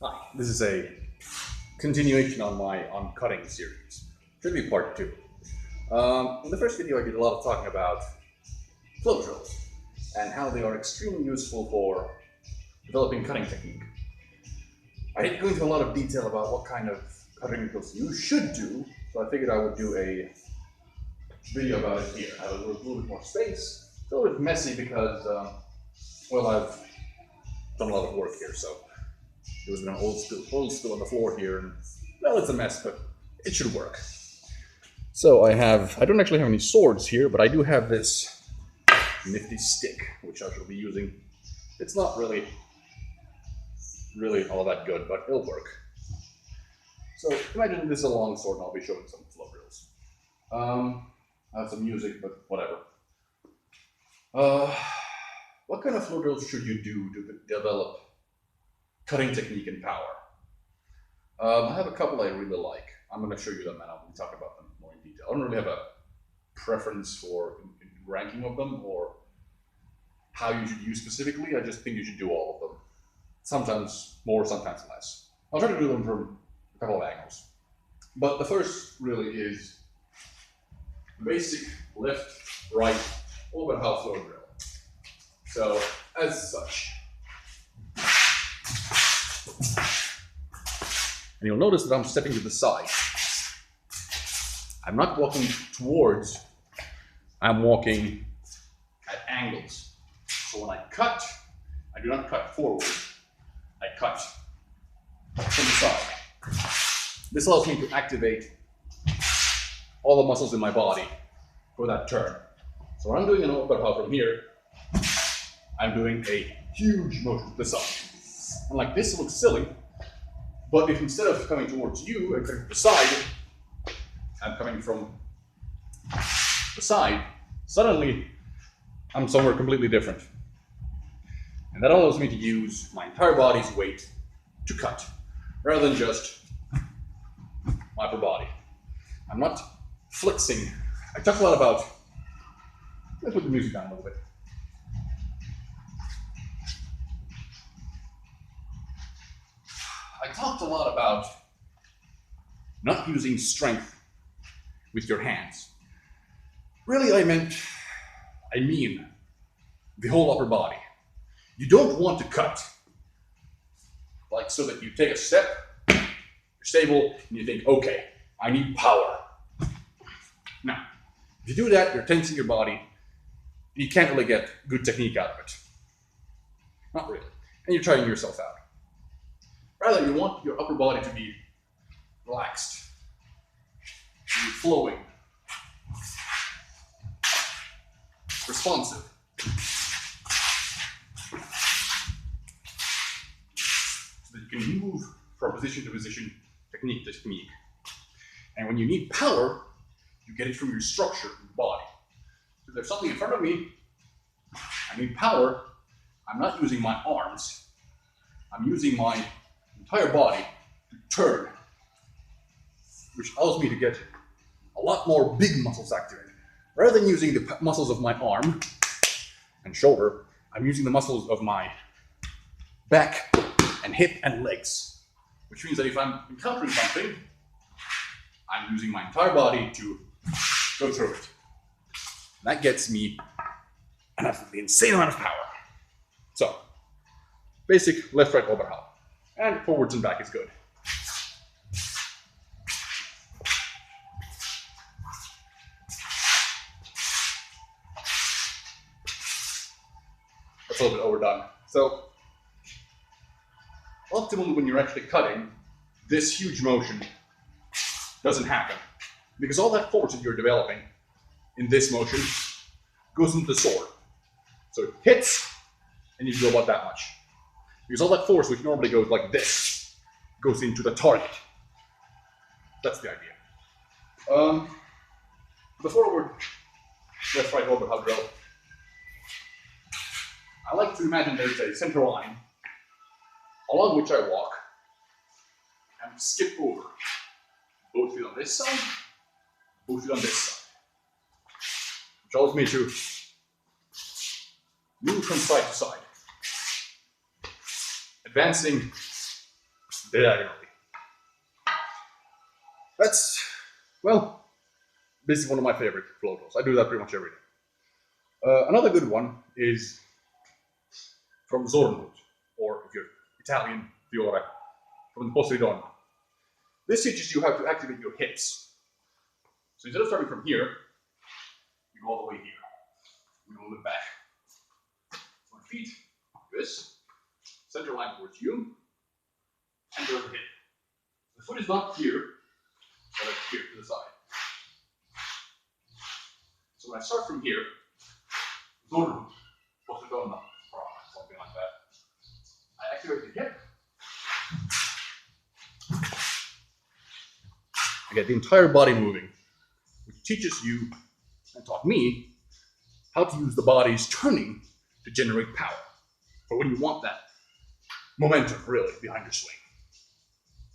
Hi, this is a continuation on my on cutting series. Should be part two. In the first video, I did a lot of talking about flow drills and how they are extremely useful for developing cutting technique. I didn't go into a lot of detail about what kind of cutting drills you should do, so I figured I would do a video about it here. I have a little bit more space. It's a little bit messy because, well, I've done a lot of work here, so there was an old spill on the floor here, and well, it's a mess, but it should work. So I don't actually have any swords here, but I do have this nifty stick, which I shall be using. It's not really all that good, but it'll work. So imagine this is a long sword, and I'll be showing some flow drills. I have some music, but whatever. What kind of flow drills should you do to develop cutting technique and power? I have a couple I really like. I'm going to show you them and I'll talk about them more in detail. I don't really have a preference for ranking of them or how you should use specifically. I just think you should do all of them. Sometimes more, sometimes less. I'll try to do them from a couple of angles. But the first really is the basic left, right, open half flow drill. So as such. And you'll notice that I'm stepping to the side. I'm not walking towards, I'm walking at angles. So when I cut, I do not cut forward, I cut from the side. This allows me to activate all the muscles in my body for that turn. So when I'm doing an open half from here, I'm doing a huge motion to the side. And like this looks silly, but if instead of coming towards you and coming to the side, I'm coming from the side, suddenly I'm somewhere completely different. And that allows me to use my entire body's weight to cut, rather than just my upper body. I'm not flexing. I talk a lot about, let's put the music down a little bit. I talked a lot about not using strength with your hands. Really, I mean the whole upper body. You don't want to cut like so that you take a step, you're stable, and you think, okay, I need power. Now, if you do that, you're tensing your body, and you can't really get good technique out of it. Not really. And you're trying yourself out. Rather, you want your upper body to be relaxed, to be flowing, responsive. So that you can move from position to position, technique to technique. And when you need power, you get it from your structure, your body. If there's something in front of me, I need power, I'm not using my arms, I'm using my entire body to turn, which allows me to get a lot more big muscles activated. Rather than using the muscles of my arm and shoulder, I'm using the muscles of my back and hip and legs, which means that if I'm encountering something, I'm using my entire body to go through it. That gets me an absolutely insane amount of power. So, basic left, right, over, half. And forwards and back is good. That's a little bit overdone. So, optimally when you're actually cutting, this huge motion doesn't happen. Because all that force that you're developing in this motion goes into the sword. So it hits, and you do about that much. Because all that force, which normally goes like this, goes into the target. That's the idea. The forward left, right, over, half drill. I like to imagine there's a center line along which I walk and skip over. Both feet on this side, both feet on this side. Which allows me to move from side to side. Advancing diagonally. That's, well, this is one of my favorite flow drills. I do that pretty much every day. Another good one is from Zornhut, or if you're Italian, Fiore, from the Poseidon. This teaches you how to activate your hips. So instead of starting from here, you go all the way here. We will look back. My feet, this, center line towards you, and go to the hip. The foot is not here, but it's here to the side. So when I start from here, Zornhut, Poseidon, something like that, I activate the hip. I get the entire body moving, which teaches you, and taught me, how to use the body's turning to generate power. For when you want that momentum, really, behind your swing.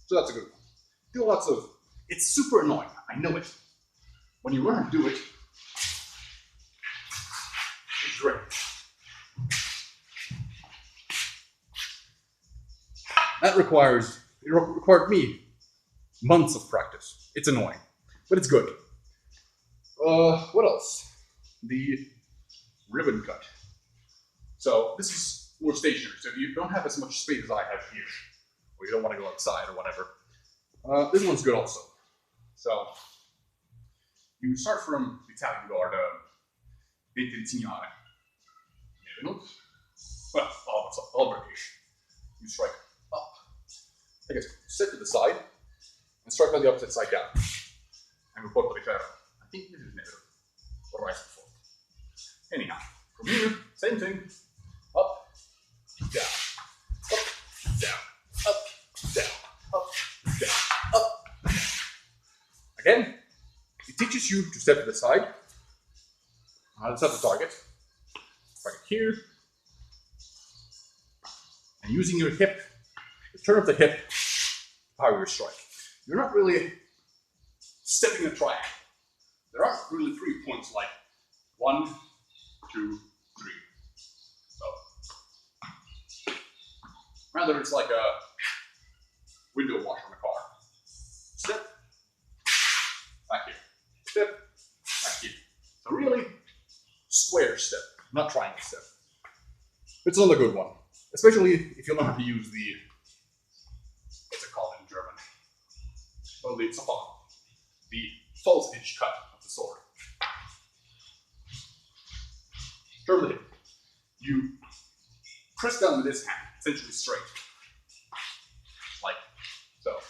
So that's a good one. Do lots of, it's super annoying, I know it. When you learn how to do it, it's great. That required me months of practice. It's annoying, but it's good. What else? The ribbon cut. So this is more stationary, so if you don't have as much space as I have here, or you don't want to go outside or whatever, this one's good also. So you start from the Italian guard, Insignare. Well, all British. You strike up. I guess set to the side and strike on the opposite side down. And we put the ferro. I think this is never or right before. Anyhow, from here, same thing. Up, down, up, down, up, down, up, down, up, down. Again, it teaches you to step to the side. Let's have the target. Right here. And using your hip, the turn of the hip, power your strike. You're not really stepping a triangle. There aren't really 3 points like 1, 2, 3. So rather it's like a window washer on a car. Step, back here. Step, back here. So really, square step, not triangle step. It's another good one, especially if you know how to use the, what's it called in German? Well, the Zappan, the false edge cut of the sword. Turn the hip. You press down with this hand, essentially straight, like so.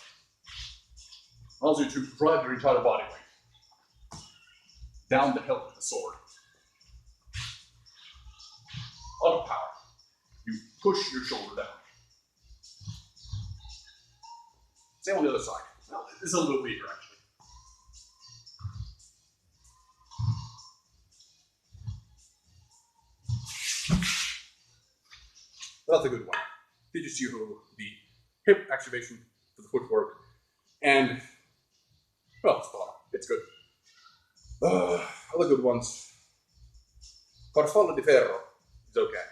Allows you to drive your entire body weight down the hilt of the sword. A lot of power. You push your shoulder down. Same on the other side. Well, this is a little weaker actually. That's a good one. Teaches you the hip activation for the footwork, and well, it's good. Other good ones. Farfalla di Ferro is okay.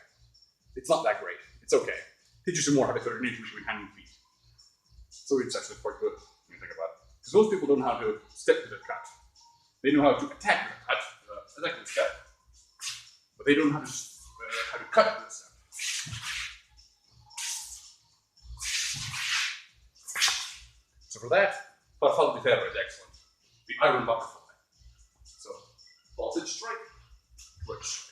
It's not that great. It's okay. Teaches you more how to coordination between hand and feet. So it's actually quite good when you think about it. Because most people don't know how to step to the cut. They know how to attack the cut, attack the step, but they don't know how to cut the step. So for that, Farfalla di Ferro is excellent. The iron butterfly. So, false edge strike, wedge strike.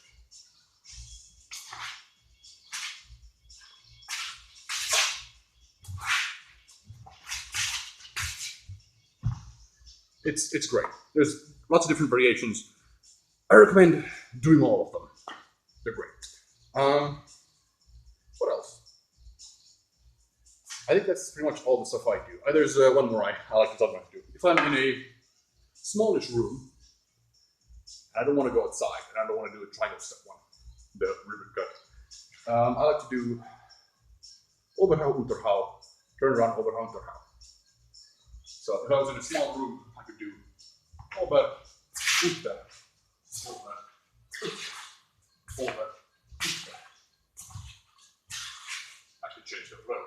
It's great. There's lots of different variations. I recommend doing all of them. They're great. What else? I think that's pretty much all the stuff I do. There's one more I like to talk about too. If I'm in a smallish room, and I don't want to go outside, and I don't want to do a triangle step one, the ribbon cut, I like to do Oberhau, Unterhau, turn around, Oberhau, Unterhau. So if I was in a small room, I could do Ober, Unter, Ober, Ober, Unter. I could change the flow.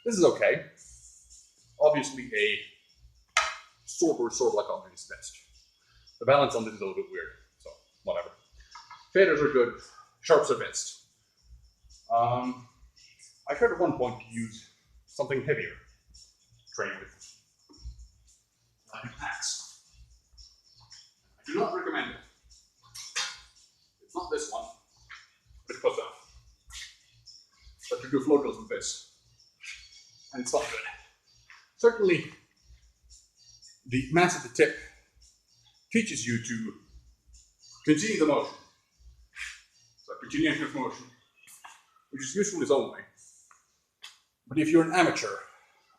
This is okay. Obviously, a sword or sword-like object is best. The balance on this is a little bit weird, so whatever. Faders are good. Sharps are best. I tried at one point to use something heavier to train with, like an axe. I do not recommend it. It's not this one, but it's close enough. But you do Flowdrills with this, and it's not good. Certainly, the mass at the tip teaches you to continue the motion. So continuation of motion, which is useful in its own way. But if you're an amateur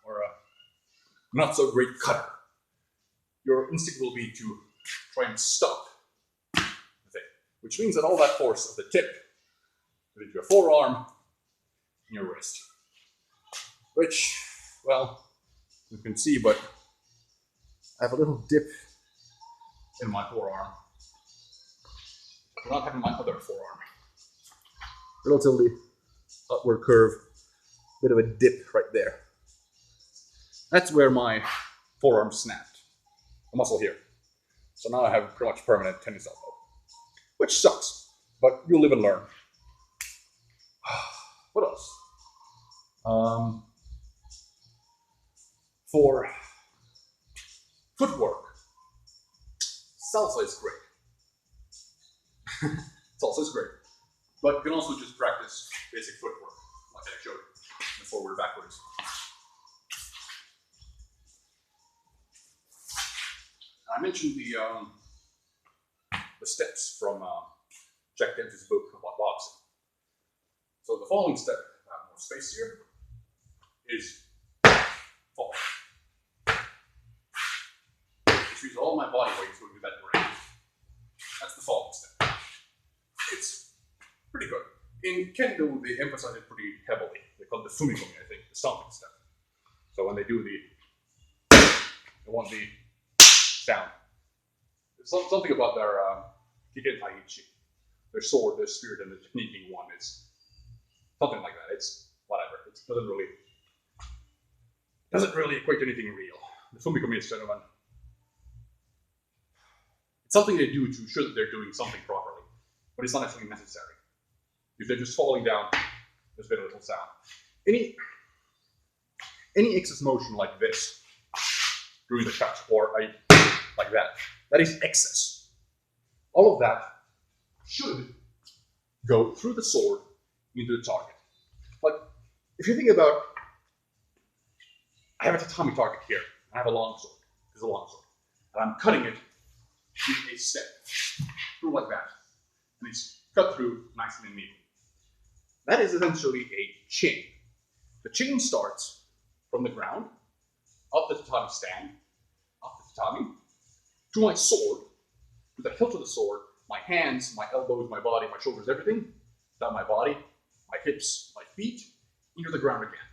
or a not so great cutter, your instinct will be to try and stop the thing, which means that all that force of the tip goes into your forearm and your wrist. Which, well, you can see, but I have a little dip in my forearm. I do not have in my other forearm. Relatively upward curve, bit of a dip right there. That's where my forearm snapped, the muscle here. So now I have pretty much permanent tennis elbow, which sucks, but you'll live and learn. What else? For footwork, salsa is great. Salsa is great, but you can also just practice basic footwork, like I showed, the forward, backwards. I mentioned the steps from Jack Dempsey's book about boxing. So the following step, I have more space here, is fall. Which means all my body weight is going to that direction. That's the falling step. It's pretty good. In Kendo, they emphasize it pretty heavily. They call it the fumikomi, I think, the stomping step. So when they do they want the sound. There's something about their Kiken Taichi, their sword, their spirit, and the technique in one is something like that. It's whatever. It doesn't really equate to anything real. The fumikomi is sort of it's something they do to show that they're doing something properly, but it's not actually necessary. If they're just falling down, there's very little sound. Any excess motion like this during the cut, or like that is excess. All of that should go through the sword into the target. Like, if you think about, I have a tatami target here. I have a long sword. There's a long sword. And I'm cutting it with a step through like that. And it's cut through nicely and neatly. That is essentially a chain. The chain starts from the ground, up the tatami stand, up the tatami, to my sword, to the hilt of the sword, my hands, my elbows, my body, my shoulders, everything, down my body, my hips, my feet, into the ground again.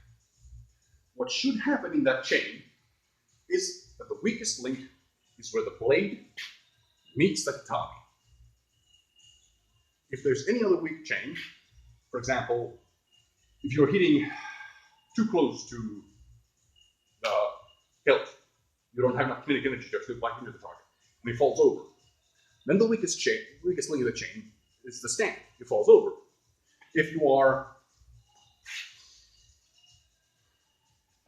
What should happen in that chain is that the weakest link is where the blade meets the tatami. If there's any other weak chain, for example, if you're hitting too close to the hilt, you don't have enough kinetic energy to actually bite into the target, and it falls over. Then the weakest link of the chain is the stand. It falls over. If you are,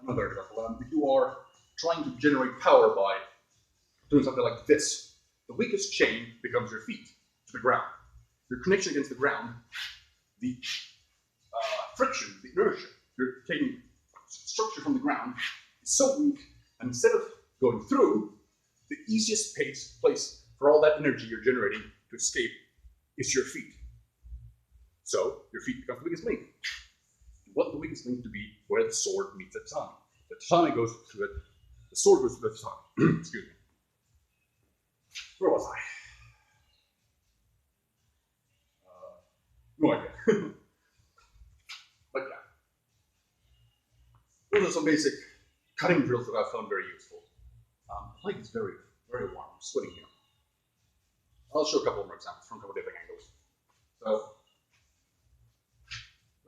another example, if you are trying to generate power by doing something like this, the weakest chain becomes your feet to the ground. Your connection against the ground, the friction, the inertia, you're taking structure from the ground, is so weak, and instead of going through, the easiest place for all that energy you're generating to escape is your feet. So your feet become the weakest link. You want the weakest link to be where the sword meets the tatami. The tatami goes through it, the sword goes through the tatami. Excuse me. Where was I? No idea. But yeah. Those are some basic cutting drills that I found very useful. The leg is very, very warm. I'm sweating here. I'll show a couple more examples from a couple different angles. So,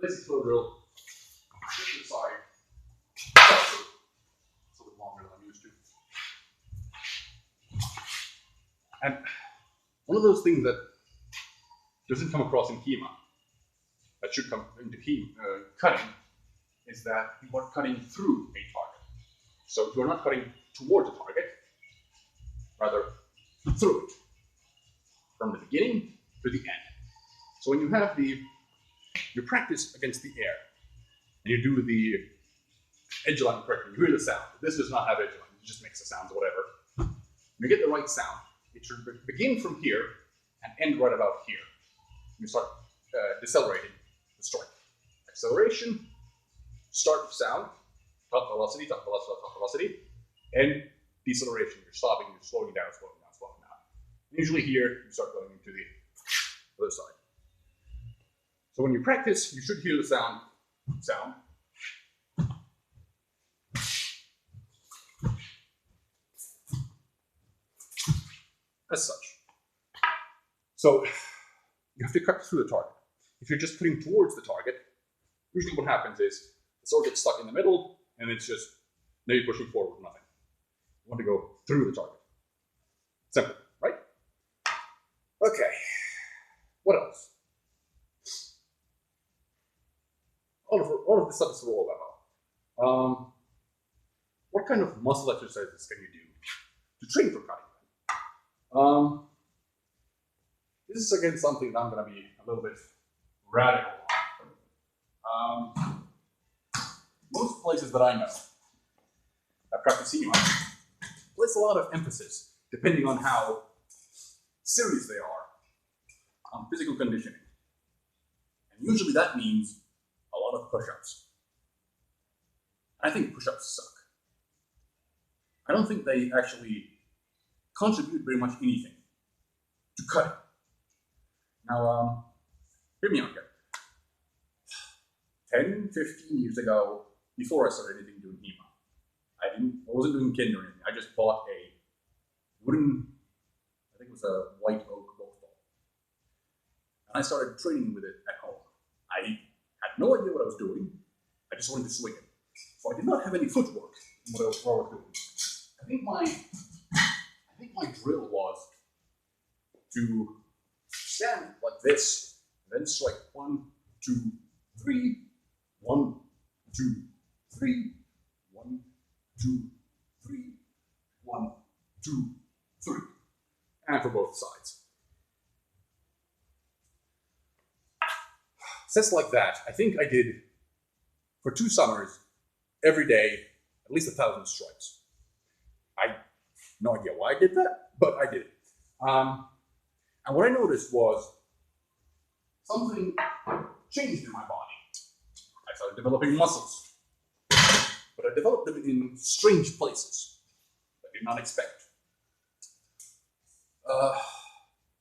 basic flow drill. Sit to the side. And one of those things that doesn't come across in HEMA, that should come into cutting, is that you are cutting through a target. So you are not cutting towards a target, rather through it, from the beginning to the end. So when you have you practice against the air, and you do the edge line correctly, you hear the sound. This does not have edge line, it just makes the sounds, whatever. When you get the right sound, it should begin from here and end right about here. You start decelerating the strike. Acceleration, start of sound, top velocity, top velocity, top velocity, and deceleration. You're stopping, you're slowing down, slowing down, slowing down. Usually here, you start going into the other side. So when you practice, you should hear the sound as such. So you have to cut through the target. If you're just putting towards the target, usually what happens is the sword gets stuck in the middle, and it's just, now you're pushing forward with nothing. You want to go through the target. Simple, right? Okay, what else? All of this stuff is for all about. What kind of muscle exercises can you do to train for cutting? This is again something that I'm going to be a little bit radical on. Most places that I know that practice HEMA place a lot of emphasis, depending on how serious they are, on physical conditioning. And usually that means a lot of push-ups. I think push-ups suck. I don't think they actually contribute very much anything to cutting. Now, hear me out here. 10, 15 years ago, before I started anything doing HEMA, I wasn't doing kin or anything. I just bought a wooden, I think it was a white oak golf ball. And I started training with it at home. I had no idea what I was doing. I just wanted to swing it. So I did not have any footwork in what I was doing. I think my drill was to stand like this, then strike 1, 2, 3, 1, 2, 3, 1, 2, 3, 1, 2, 3, and for both sides. Sets like that, I think I did for 2 summers, every day, at least 1,000 strikes. I have no idea why I did that, but I did it. And what I noticed was something changed in my body. I started developing muscles, but I developed them in strange places that I did not expect.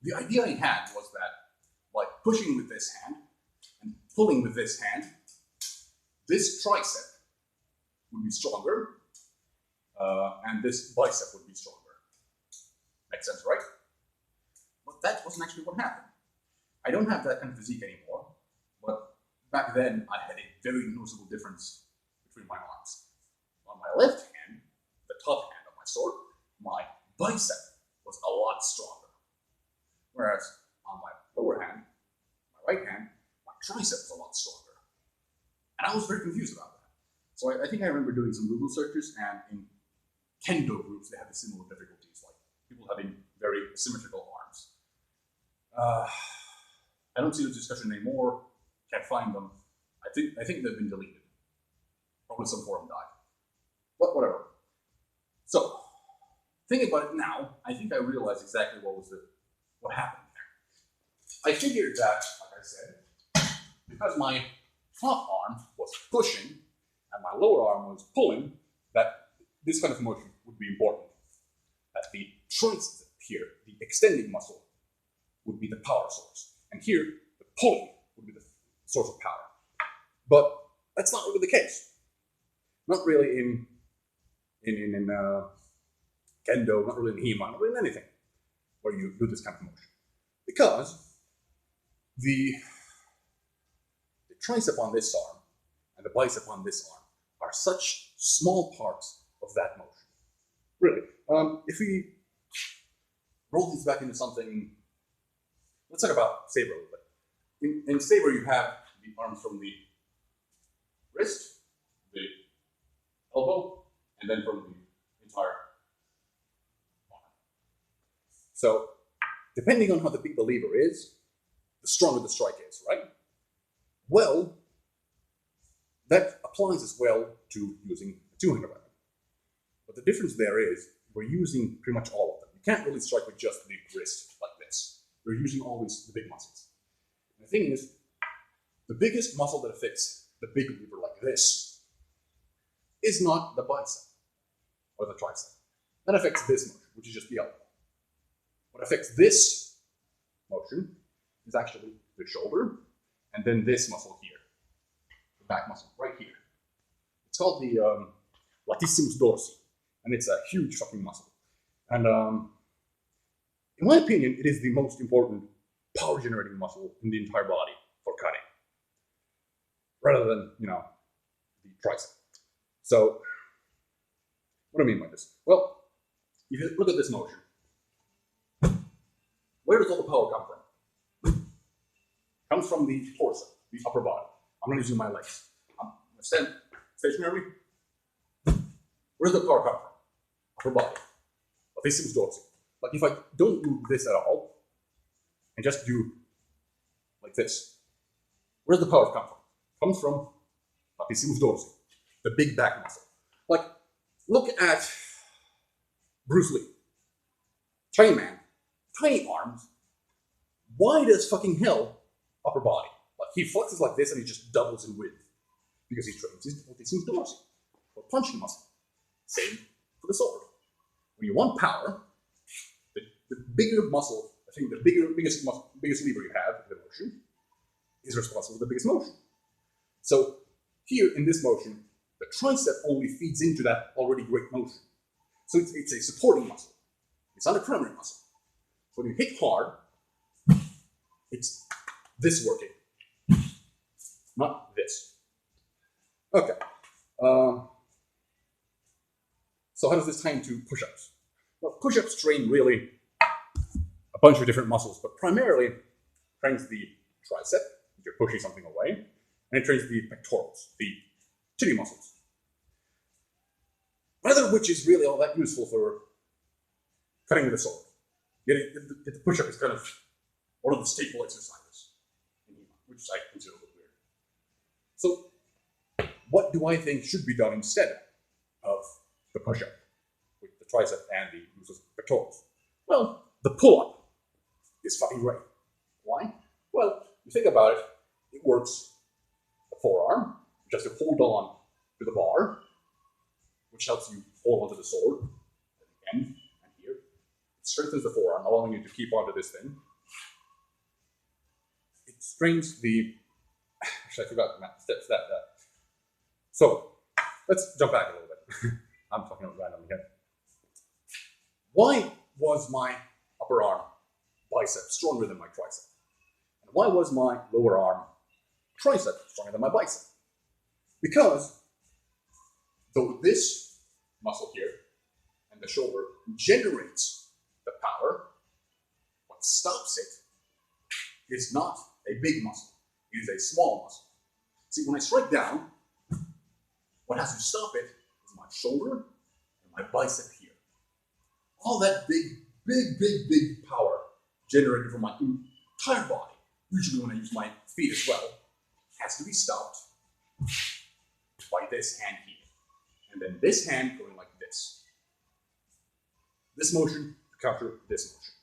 The idea I had was that by pushing with this hand and pulling with this hand, this tricep would be stronger, and this bicep would be stronger. Makes sense, right? But that wasn't actually what happened. I don't have that kind of physique anymore, but back then I had a very noticeable difference between my arms. On my left hand, the top hand of my sword, my bicep was a lot stronger. Whereas on my lower hand, my right hand, my tricep was a lot stronger. And I was very confused about that. So I think I remember doing some Google searches, and in kendo groups they had similar difficulties, like people having very asymmetrical arms. I don't see the discussion anymore. Can't find them. I think they've been deleted. Probably some forum died. But whatever. So, thinking about it now, I think I realize exactly what happened there. I figured that, like I said, because my top arm was pushing and my lower arm was pulling, that this kind of motion would be important. That the tricep here, the extending muscle, would be the power source. And here, the pulling would be the source of power. But that's not really the case. Not really in kendo, not really in HEMA, not really in anything where you do this kind of motion. Because the tricep on this arm and the bicep on this arm are such small parts of that motion. Really, if we roll these back into something. Let's talk about saber a little bit. In saber, you have the arms from the wrist, the elbow, and then from the entire arm. So, depending on how the big the lever is, the stronger the strike is, right? Well, that applies as well to using a two-handed weapon. But the difference there is we're using pretty much all of them. You can't really strike with just the wrist like this. You're using always the big muscles. And the thing is, the biggest muscle that affects the big lever like this is not the bicep or the tricep. That affects this motion, which is just the elbow. What affects this motion is actually the shoulder and then this muscle here, the back muscle right here. It's called the latissimus dorsi, and it's a huge fucking muscle. And in my opinion, it is the most important power generating muscle in the entire body for cutting, rather than, you know, the tricep. So, what do I mean by this? Well, if you look at this motion, where does all the power come from? It comes from the torso, the upper body. I'm not using my legs. I'm going to stand stationary. Where does the power come from? Upper body. Latissimus dorsi. Like if I don't do this at all, and just do like this, where does the power come from? It comes from latissimus dorsi, the big back muscle. Like, look at Bruce Lee. Tiny man, tiny arms, wide as fucking hell upper body. Like he flexes like this and he just doubles in width because he trains his latissimus dorsi, or punching muscle. Same for the sword. When you want power, the bigger muscle, I think the biggest lever you have in the motion is responsible for the biggest motion. So here in this motion, the tricep only feeds into that already great motion. So it's a supporting muscle. It's not a primary muscle. So when you hit hard, it's this working, not this. Okay. So how does this tie into push-ups? Well, push-ups train really a bunch of different muscles, but primarily trains the tricep, if you're pushing something away, and it trains the pectorals, the titty muscles. Neither of which is really all that useful for cutting with a sword. Yet the push-up is kind of one of the staple exercises, which I consider a bit weird. So, what do I think should be done instead of the push-up with the tricep and the use of pectorals? Well, the pull-up is fucking great. Why? Well, you think about it, it works the forearm, just to hold on to the bar, which helps you hold onto the sword at the end and here. It strengthens the forearm, allowing you to keep onto this thing. It strains the... Actually, I forgot that. So, let's jump back a little bit. I'm talking about randomly here. Why was my upper arm bicep stronger than my tricep? And why was my lower arm tricep stronger than my bicep? Because though this muscle here and the shoulder generates the power, what stops it is not a big muscle. It is a small muscle. See, when I strike down, what has to stop it is my shoulder and my bicep here. All that big power generated from my entire body, usually when I use my feet as well, has to be stopped by this hand here. And then this hand going like this. This motion to counter this motion.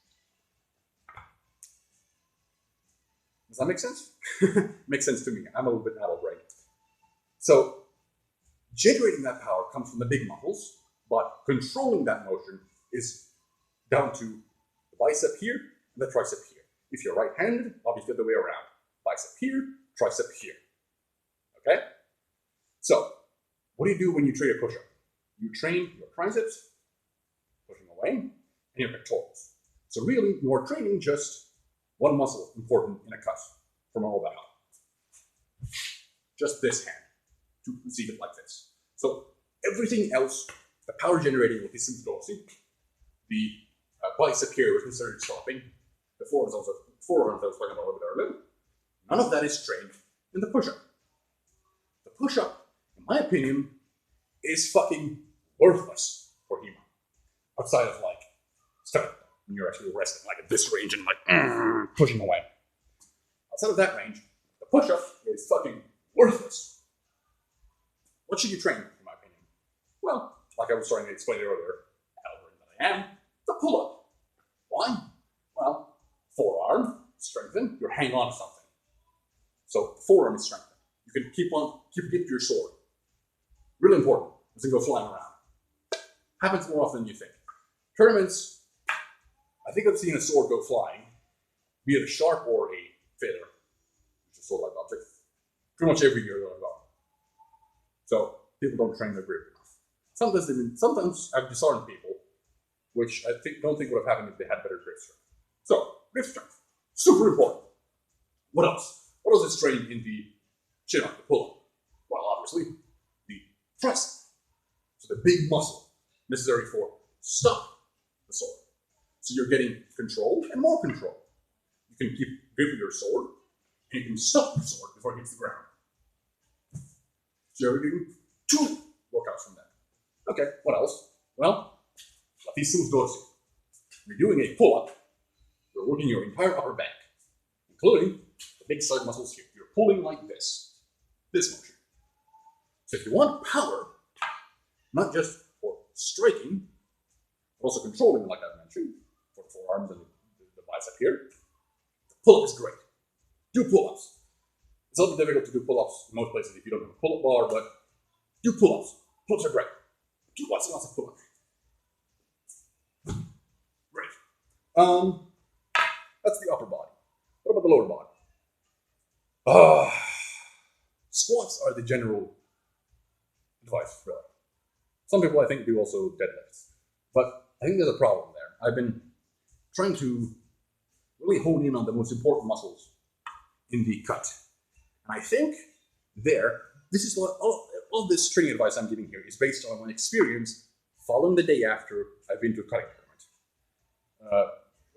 Does that make sense? Makes sense to me. I'm a little bit out of brain. So, generating that power comes from the big muscles, but controlling that motion is down to the bicep here and the tricep here. If you're right-handed, obviously the other way around. Bicep here, tricep here. Okay? So, what do you do when you train a push-up? You train your triceps, pushing away, and your pectorals. So really, you're training just one muscle important in a cut from all that up. Just this hand, to receive it like this. So everything else, the power generating latissimus dorsi, the bicep here was considered stopping. The forearms I was talking about a little bit earlier. None of that is trained in the push-up. The push-up, in my opinion, is fucking worthless for HEMA. Outside of like stomach, when you're actually resting like at this range and like pushing away. Outside of that range, the push-up is fucking worthless. What should you train, in my opinion? Well, like I was starting to explain earlier, algorithm that I am, the pull-up. Why? Well, forearm, strengthen, you're hanging on to something. So the forearm is strengthened. You can keep your sword. Really important. Doesn't go flying around. Happens more often than you think. Tournaments, I think I've seen a sword go flying, be it a sharp or a feather, which is a sword-like object, pretty much every year that I've gone. So people don't train their grip enough. Sometimes I've disarmed people, which I don't think would have happened if they had better grip strength. So, grip strength, super important. What else? What else is trained in the chin-up, the pull-up? Well, obviously, the tricep. So the big muscle necessary for stop the sword. So you're getting control and more control. You can keep gripping your sword, and you can stop the sword before it hits the ground. So you're doing 2 workouts from that. Okay, what else? Well, latissimus dorsi. You're doing a pull-up. You're working your entire upper back, including the big side muscles here. You're pulling like this motion. So if you want power, not just for striking, but also controlling, like I've mentioned, for the forearms and the bicep here, the pull-up is great. Do pull-ups. It's a little difficult to do pull-ups in most places if you don't have a pull-up bar, but do pull-ups. Pull-ups are great. Do lots and lots of pull-ups. Great. That's the upper body. What about the lower body? Squats are the general advice, really. Some people, I think, do also deadlifts. But I think there's a problem there. I've been trying to really hone in on the most important muscles in the cut. And I think this is what all this training advice I'm giving here is based on my experience following the day after I've been to a cutting tournament.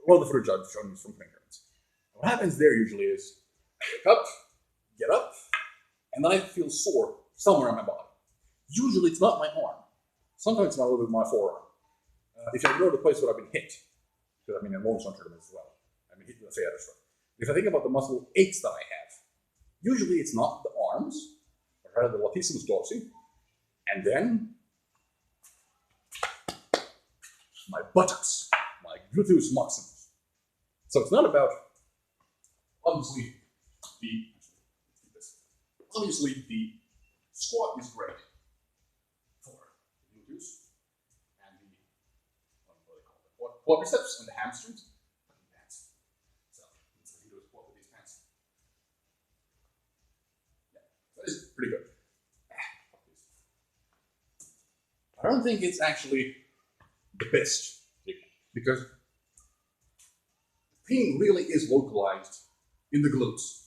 The footage I've shown you from cutting tournaments. What happens there usually is I wake up, get up, and then I feel sore somewhere on my body. Usually it's not my arm. Sometimes it's a little bit my forearm. If I ignore the place where I've been hit, because I've been in long-term tournaments as well, I've been hit with a feather strike. If I think about the muscle aches that I have, usually it's not the arms, but rather the latissimus dorsi, and then my buttocks, my gluteus maximus. So it's not about, obviously the squat is great for the gluteus and the quadriceps and the hamstrings. Pants. So you do a squat with these pants. Yeah, that is pretty good. I don't think it's actually the best because the pain really is localized in the glutes,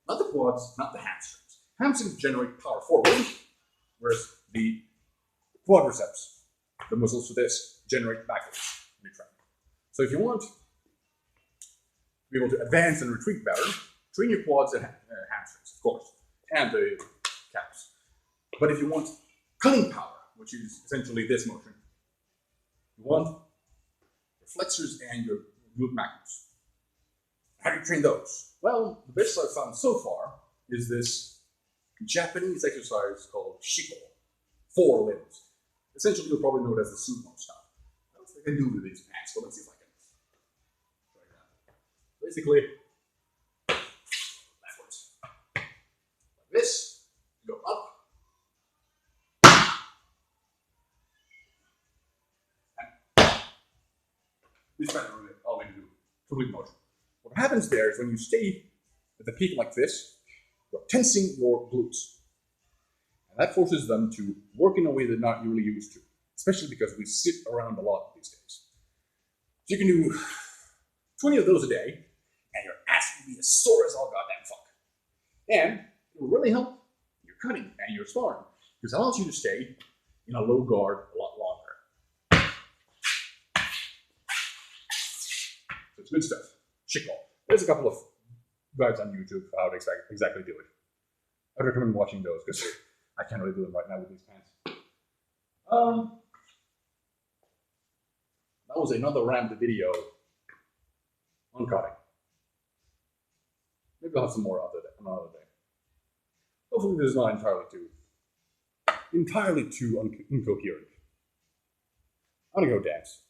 not the quads, not the hamstrings. Hamstrings generate power forward, whereas the quadriceps, the muscles for this, generate backwards. So if you want to be able to advance and retreat better, train your quads and hamstrings, of course, and the calves. But if you want cutting power, which is essentially this motion, you want your flexors and your glute maximus. How do you train those? Well, the best I've found so far is this Japanese exercise called shiko, 4 limbs. Essentially, you'll probably know it as the sumo style. What else I can do with these pants? Well, let's see if I can try that. Basically, backwards. Like this, go up, and this kind of really all we do, complete motion. What happens there is when you stay at the peak like this, you're tensing your glutes. And that forces them to work in a way they're not really used to, especially because we sit around a lot these days. So you can do 20 of those a day, and your ass will be as sore as all goddamn fuck. And it will really help your cutting and your sparring, because it allows you to stay in a low guard a lot longer. Good stuff. Chickball. There's a couple of guides on YouTube for how to exactly do it. I'd recommend watching those because I can't really do them right now with these pants. That was another rammed video on cutting. Maybe I'll have some more another day. Hopefully this is not entirely too incoherent. I'm gonna go dance.